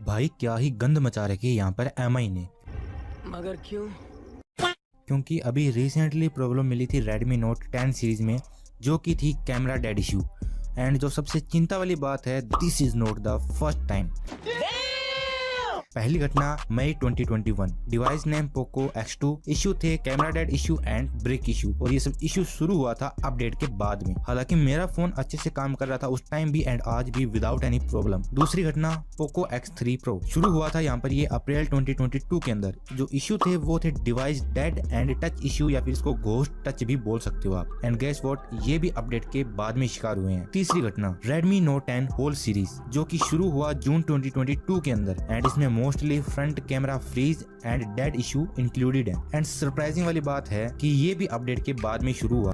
भाई क्या ही गंद मचा रखी है यहाँ पर MI ने। मगर क्यों? क्योंकि अभी रिसेंटली प्रॉब्लम मिली थी Redmi Note 10 सीरीज में, जो कि थी कैमरा डेड इशू। एंड जो सबसे चिंता वाली बात है, this is not the first time. पहली घटना मई 2021, device name Poco X2, issue थे camera dead issue and break issue, और ये सब इशू शुरू हुआ था अपडेट के बाद में। हालांकि मेरा फोन अच्छे से काम कर रहा था उस टाइम भी एंड आज भी विदाउट एनी प्रॉब्लम। दूसरी घटना पोको X3 Pro, शुरू हुआ था यहाँ पर ये अप्रैल 2022 के अंदर। जो इशू थे वो थे device dead and touch issue, या फिर इसको घोस्ट टच भी बोल सकते हो आप। एंड गेस व्हाट, ये भी अपडेट के बाद में शिकार हुए हैं। तीसरी घटना Redmi Note 10 होल सीरीज, जो कि शुरू हुआ जून 2022 के अंदर, एंड इसमें mostly front camera freeze and dead issue included है। एंड सरप्राइजिंग वाली बात है कि ये भी अपडेट के बाद में शुरू हुआ।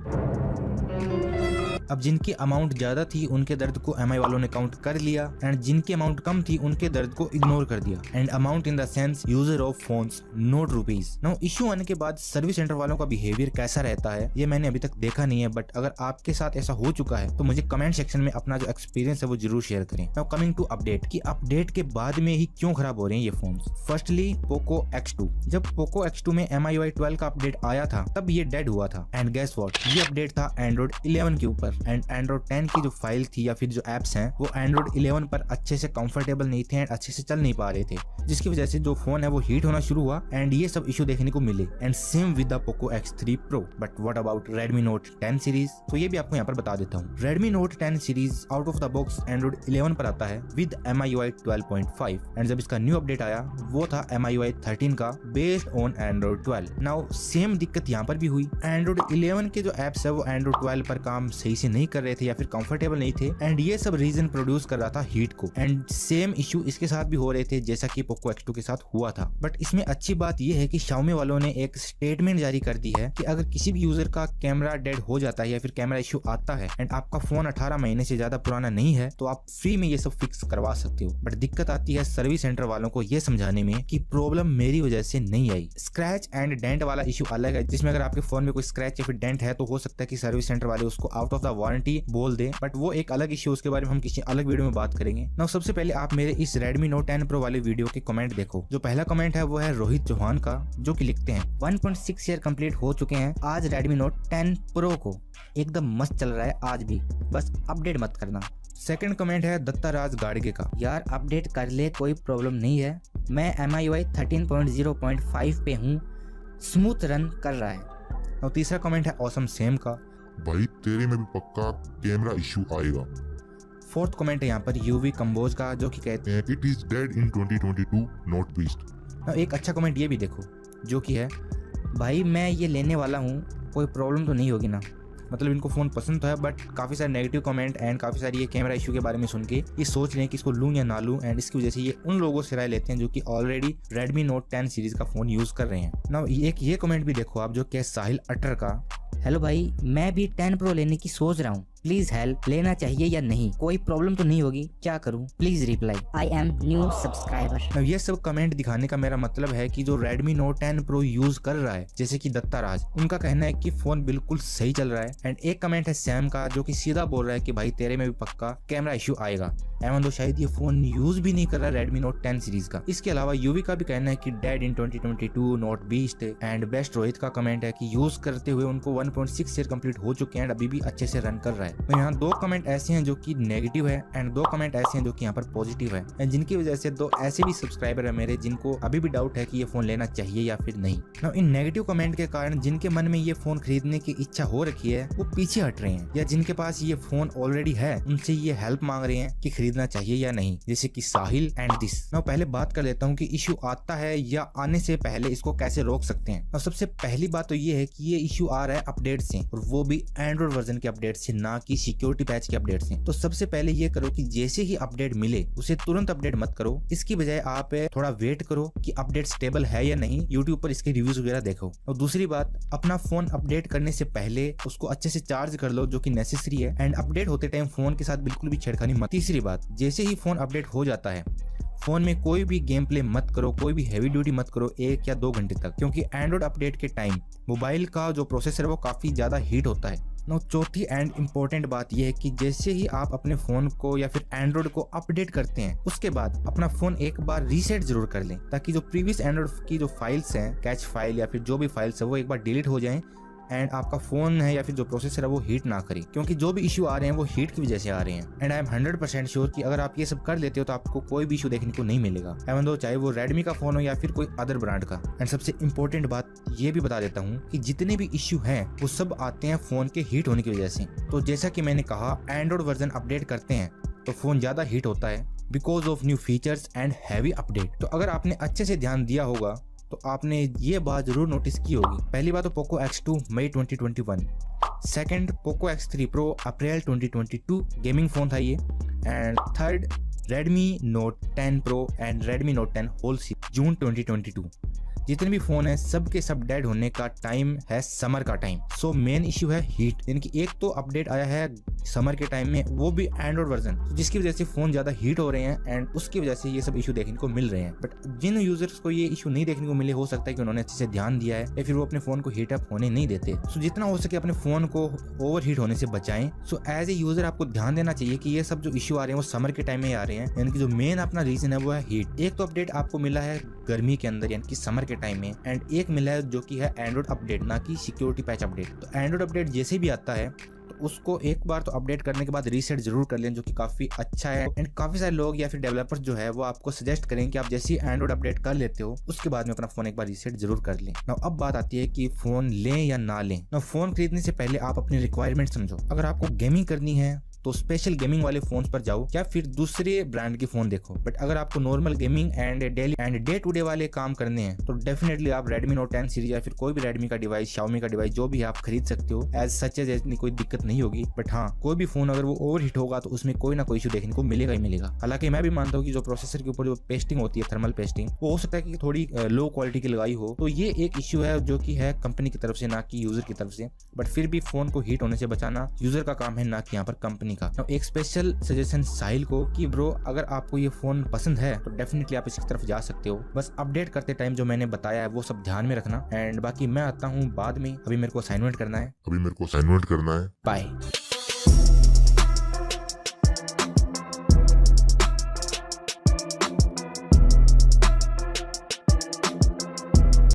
अब जिनकी अमाउंट ज्यादा थी उनके दर्द को MI वालों ने काउंट कर लिया, एंड जिनकी अमाउंट कम थी उनके दर्द को इग्नोर कर दिया। And amount in the sense user of phones, note rupees. Now issue आने के बाद सर्विस सेंटर वालों का बिहेवियर कैसा रहता है ये मैंने अभी तक देखा नहीं है, बट अगर आपके साथ ऐसा हो चुका है तो मुझे कमेंट सेक्शन में अपना जो एक्सपीरियंस है वो जरूर शेयर करें। नाउ कमिंग टू अपडेट, कि अपडेट के बाद में ही क्यों खराब हो रहे हैं ये फोन। फर्स्टली पोको X2, जब पोको X2 में MIUI 12 का अपडेट आया था तब ये डेड हुआ था। एंड गेस व्हाट, ये अपडेट था Android 11 के ऊपर। एंड Android 10 की जो फाइल थी या फिर जो एप्स हैं वो Android 11 पर अच्छे से कंफर्टेबल नहीं थे एंड अच्छे से चल नहीं पा रहे थे, जिसकी वजह से जो फोन है वो हीट होना शुरू हुआ एंड ये सब इशू देखने को मिले। And same with the Poco X3 Pro। But what about Redmi Note 10 series, तो ये भी आपको यहाँ पर बता देता हूँ। Redmi Note 10 series out of the box Android 11 पर आता है विद MIUI 12.5। एंड जब इसका न्यू अपडेट आया वो था MIUI 13 का based on Android 12। Now same दिक्कत यहाँ पर भी हुई। Android 11 के जो एप्स है वो Android 12 पर काम सही से नहीं कर रहे थे या फिर कंफर्टेबल नहीं थे, एंड ये सब रीजन प्रोड्यूस कर रहा था हीट को। एंड सेम इशू इसके साथ भी हो रहे थे जैसा कि पोको X2 के साथ हुआ था। बट इसमें अच्छी बात ये है कि Xiaomi वालों ने एक स्टेटमेंट जारी कर दी है कि अगर किसी भी यूजर का कैमरा डेड हो जाता है या फिर कैमरा इशू आता है एंड आपका फोन 18 महीने से ज्यादा पुराना नहीं है तो आप फ्री में ये सब फिक्स करवा सकते हो। बट दिक्कत आती है सर्विस सेंटर वालों को ये समझाने में कि प्रॉब्लम मेरी वजह से नहीं आई। स्क्रैच एंड डेंट वाला इशू अलग है, जिसमें अगर आपके फोन में कोई स्क्रैच या फिर डेंट है तो हो सकता है कि सर्विस सेंटर वाले उसको आउट ऑफ द वारंटी बोल दे, बट वो एक अलग इशू, उसके बारे में हम किसी अलग वीडियो में बात करेंगे। नाउ सबसे पहले आप मेरे इस Redmi Note 10 Pro वाले वीडियो के कमेंट देखो। जो पहला कमेंट है वो है रोहित चौहान का, जो कि लिखते हैं 1.6 ईयर कंप्लीट हो चुके हैं आज Redmi Note 10 Pro को, एकदम मस्त चल रहा है आज भी, बस अपडेट मत करना। सेकंड कमेंट है दत्ताराज गाड़गे का, यार अपडेट कर ले कोई प्रॉब्लम नहीं है, मैं MIUI 13.0.5 पे हूँ, स्मूथ रन कर रहा है। और तीसरा कमेंट है ऑसम सेम का, भाई तेरे में भी पक्का कैमरा इशू आएगा। फोर्थ कमेंट है यहाँ पर यूवी कंबोज का, जो कि कहते हैं it is dead in 2022 not beast. एक अच्छा कमेंट ये भी देखो, जो कि है भाई मैं ये लेने वाला हूँ, कोई प्रॉब्लम तो नहीं होगी ना। मतलब इनको फ़ोन पसंद तो है बट काफ़ी सारे नेगेटिव कमेंट एंड काफ़ी सारी ये कैमरा इशू के बारे में सुन के ये सोच रहे हैं कि इसको लूँ या ना लूँ, एंड इसकी वजह से ये उन लोगों से राय लेते हैं जो कि ऑलरेडी Redmi Note 10 सीरीज का फ़ोन यूज़ कर रहे हैं ना। एक ये कमेंट भी देखो आप, जो कि साहिल अटर का, हेलो भाई मैं भी 10 Pro लेने की सोच रहा हूँ, प्लीज हेल्प, लेना चाहिए या नहीं, कोई प्रॉब्लम तो नहीं होगी, क्या करूँ, please reply, I am new subscriber. ये सब कमेंट दिखाने का मेरा मतलब है कि जो Redmi Note 10 Pro यूज कर रहा है, जैसे कि दत्ताराज, उनका कहना है कि फोन बिल्कुल सही चल रहा है। एंड एक कमेंट है सैम का, जो कि सीधा बोल रहा है कि भाई तेरे में भी पक्का कैमरा इशू आएगा, एवं तो शायद ये फोन यूज भी नहीं कर रहा Redmi Note 10 सीरीज का। इसके अलावा यूवी का भी कहना है कि dead in 2022 not beast. And best Rohit का कमेंट है कि यूज करते हुए उनको 1.6 ईयर कंप्लीट हो चुके हैं, अभी भी अच्छे से रन कर रहा है। तो यहाँ दो कमेंट ऐसे हैं जो कि नेगेटिव है एंड दो कमेंट ऐसे हैं जो कि यहाँ पर पॉजिटिव है, एंड जिनकी वजह से दो ऐसे भी सब्सक्राइबर है मेरे जिनको अभी भी डाउट है कि ये फोन लेना चाहिए या फिर नहीं। ना इन नेगेटिव कमेंट के कारण जिनके मन में ये फोन खरीदने की इच्छा हो रखी है वो पीछे हट रहे हैं, या जिनके पास ये फोन ऑलरेडी है उनसे ये हेल्प मांग रहे हैं कि खरीदना चाहिए या नहीं, जैसे कि साहिल एंड दिस। मैं पहले बात कर लेता हूँ कि इशू आता है या आने से पहले इसको कैसे रोक सकते हैं। और सबसे पहली बात तो ये है कि ये इशू आ रहा है अपडेट से, और वो भी एंड्रॉइड वर्जन के अपडेट से, ना कि सिक्योरिटी पैच के अपडेट से। तो सबसे पहले ये करो कि जैसे ही अपडेट मिले उसे तुरंत अपडेट मत करो, इसकी बजाय आप थोड़ा वेट करो कि अपडेट स्टेबल है या नहीं, यूट्यूब पर इसके रिव्यूज वगैरह देखो। और दूसरी बात, अपना फोन अपडेट करने से पहले उसको अच्छे से चार्ज कर लो, जो कि नेसेसरी है, एंड अपडेट होते टाइम फोन के साथ बिल्कुल भी छेड़खानी मत। तीसरी बात, जैसे ही फोन अपडेट हो जाता है फोन में कोई भी गेम प्ले मत करो, कोई भी हैवी ड्यूटी मत करो 1 या 2 घंटे तक, क्योंकि एंड्रॉइड अपडेट के टाइम मोबाइल का जो प्रोसेसर है वो काफी ज्यादा हीट होता है। नो चौथी एंड इम्पोर्टेंट बात यह है कि जैसे ही आप अपने फोन को या फिर एंड्रॉइड को अपडेट करते हैं उसके बाद अपना फोन एक बार रीसेट जरूर कर लें, ताकि जो प्रीवियस एंड्रॉइड की जो फाइल्स हैं, कैच फाइल या फिर जो भी फाइल्स है वो एक बार डिलीट हो जाएं एंड आपका फोन है या फिर जो प्रोसेसर है वो हीट ना करे, क्योंकि जो भी इशू आ रहे हैं वो हीट की वजह से आ रहे हैं। एंड आई एम 100% श्योर कि अगर आप ये सब कर लेते हो तो आपको कोई भी इशू देखने को नहीं मिलेगा, एवं दो चाहे वो रेडमी का फोन हो या फिर कोई अदर ब्रांड का। एंड सबसे इंपॉर्टेंट बात ये भी बता देता हूँ कि जितने भी इशू हैं वो सब आते हैं फोन के हीट होने की वजह से। तो जैसा कि मैंने कहा, एंड्रॉइड वर्जन अपडेट करते हैं तो फोन ज्यादा हीट होता है because of new features and heavy update. तो अगर आपने अच्छे से ध्यान दिया होगा तो आपने ये बात जरूर नोटिस की होगी। पहली बात तो पोको X2 मई 2021, सेकंड पोको X3 Pro अप्रैल 2022 गेमिंग फोन था ये, and third Redmi Note 10 Pro एंड Redmi Note 10 होल सीरीज जून 2022। जितने भी फोन है सब के सब डेड होने का टाइम है समर का टाइम। सो मेन इशू है हीट, यानी कि एक तो अपडेट आया है समर के टाइम में, वो भी एंड्रॉइड वर्जन, जिसकी वजह से फोन ज्यादा हीट हो रहे हैं एंड उसकी वजह से ये सब इशू देखने को मिल रहे हैं। बट जिन यूजर्स को ये इशू नहीं देखने को मिले, हो सकता है कि उन्होंने अच्छे से ध्यान दिया है या फिर वो अपने फोन को हीट अप होने नहीं देते। सो जितना हो सके अपने फोन को ओवर हीट होने से बचाएं। सो एज ए यूजर आपको ध्यान देना चाहिए कि ये सब जो इशू आ रहे हैं वो समर के टाइम में आ रहे हैं, यानी कि जो मेन अपना रीजन है वो है हीट। एक तो अपडेट आपको मिला है गर्मी के अंदर यानी कि समर के टाइम में, एंड एक मिला है जो कि है एंड्रॉइड अपडेट, ना कि सिक्योरिटी पैच अपडेट। तो एंड्रॉइड अपडेट जैसे भी आता है तो उसको एक बार तो अपडेट करने के बाद रीसेट जरूर कर लें, जो कि काफी अच्छा है। एंड काफी सारे लोग या फिर डेवलपर्स जो है वो आपको सजेस्ट करें कि आप जैसे ही एंड्रॉइड अपडेट कर लेते हो उसके बाद में अपना फोन एक बार रीसेट जरूर कर लें। नाउ अब बात आती है कि फोन लें या ना लें। नाउ फोन खरीदने से पहले आप अपनी रिक्वायरमेंट समझो। अगर आपको गेमिंग करनी है तो स्पेशल गेमिंग वाले फोन पर जाओ या फिर दूसरे ब्रांड के फोन देखो। बट अगर आपको normal gaming and daily and day to day वाले काम करने हैं तो डेफिनेटली आप Redmi Note 10 सीरीज या फिर कोई भी Redmi का डिवाइस, Xiaomi का डिवाइस, जो भी है आप खरीद सकते हो। एज सच एज इतनी कोई दिक्कत नहीं होगी। बट हाँ, कोई भी फोन अगर वो ओवर हीट होगा तो उसमें कोई ना कोई इशू देखने को मिलेगा ही मिलेगा। हालांकि मैं भी मानता हूँ कि जो प्रोसेसर के ऊपर जो पेस्टिंग होती है, थर्मल पेस्टिंग, वो हो सकता है कि थोड़ी लो क्वालिटी की लगाई हो, तो ये एक इशू है जो कि है कंपनी की तरफ से, ना कि यूजर की तरफ से। बट फिर भी फोन को हीट होने से बचाना यूजर का काम है, ना कि यहाँ पर कंपनी का। एक स्पेशल सजेशन साहिल को कि ब्रो अगर आपको ये फोन पसंद है तो डेफिनेटली आप इसकी तरफ जा सकते हो। बस अपडेट करते टाइम जो मैंने बताया है वो सब ध्यान में रखना। एंड बाकी मैं आता हूँ बाद में, अभी मेरे को असाइनमेंट करना है। अभी मेरे को असाइनमेंट करना है। बाय।